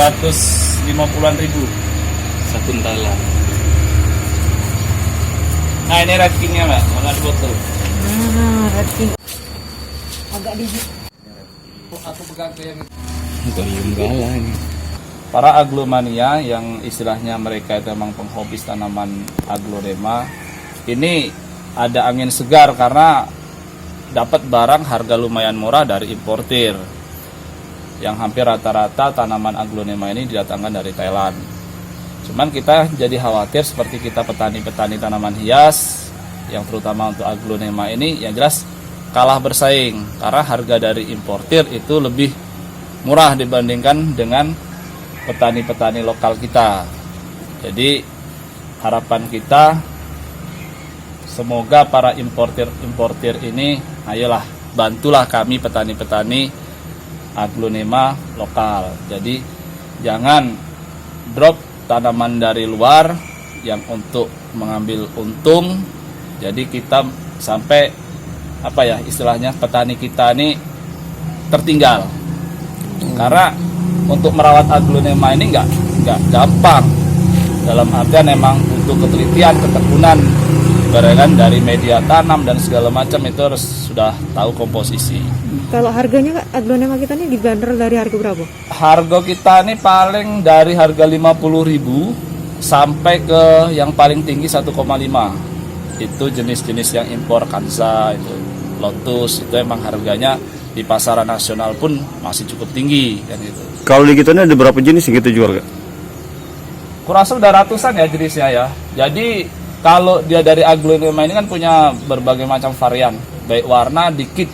350-an ribu sekuntalan. Nah ini Red King-nya Mbak, mana foto. Red King. Agak di Aku pegang ke yang Galium gala ini. para aglomania yang istilahnya mereka itu memang penghobis tanaman aglonema ini ada angin segar karena dapat barang harga lumayan murah dari importir yang hampir rata-rata tanaman aglonema ini didatangkan dari Thailand. Cuman kita jadi khawatir seperti kita petani-petani tanaman hias yang terutama untuk aglonema ini yang jelas kalah bersaing karena harga dari importir itu lebih murah dibandingkan dengan petani-petani lokal kita. Jadi harapan kita semoga para importir ini ayolah bantulah kami petani-petani aglonema lokal. Jadi jangan drop tanaman dari luar yang untuk mengambil untung. Jadi kita sampai istilahnya petani kita ini tertinggal. Karena untuk merawat aglonema ini nggak gampang. Dalam artian memang butuh ketelitian, ketekunan, ibaratkan dari media tanam dan segala macam itu harus sudah tahu komposisi. Kalau harganya Kak, aglonema kita ini dibanderol dari harga berapa? Harga kita ini paling dari harga 50.000 sampai ke yang paling tinggi 1,5. Itu jenis-jenis yang impor Kansa, itu Lotus, itu emang harganya di pasaran nasional pun masih cukup tinggi kan gitu. Kalau di kita ini ada berapa jenis yang kita jual, Kak? Kurasa udah ratusan ya jenisnya ya. Jadi kalau dia dari aglonema ini kan punya berbagai macam varian, baik warna, dikit,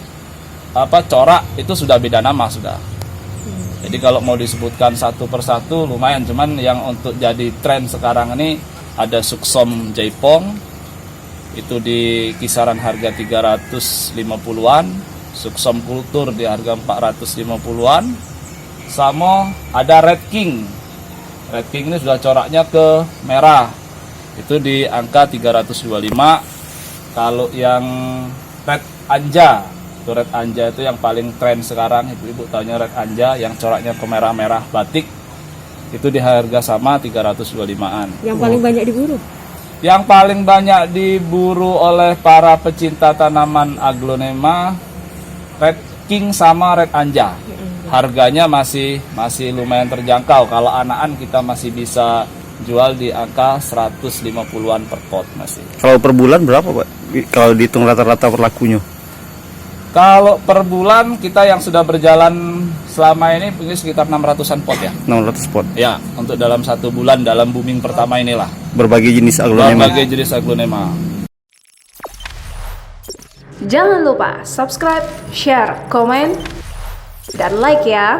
corak itu sudah beda nama sudah. Jadi kalau mau disebutkan satu persatu lumayan, cuman yang untuk jadi tren sekarang ini ada Suksom Jaipong, itu di kisaran harga 350-an. Suksom Kultur di harga 450-an. Sama ada Red King. Red King ini sudah coraknya ke merah. Itu di angka 325. Kalau yang Red Anja, itu Red Anja itu yang paling tren sekarang. Ibu-ibu tahunya Red Anja yang coraknya ke merah-merah batik. Itu di harga sama 325-an. Yang paling banyak diburu? Yang paling banyak diburu oleh para pecinta tanaman aglonema Red King sama Red Anja. Harganya masih lumayan terjangkau. Kalau anakan kita masih bisa jual di angka 150-an per pot masih. Kalau per bulan berapa, Pak? Kalau dihitung rata-rata perlakunya? Kalau per bulan kita yang sudah berjalan selama ini sekitar 600-an pot ya. 600 pot. Ya, untuk dalam satu bulan dalam booming pertama inilah. Berbagai jenis aglonema. Berbagai jenis aglonema. Jangan lupa subscribe, share, komen, dan like ya.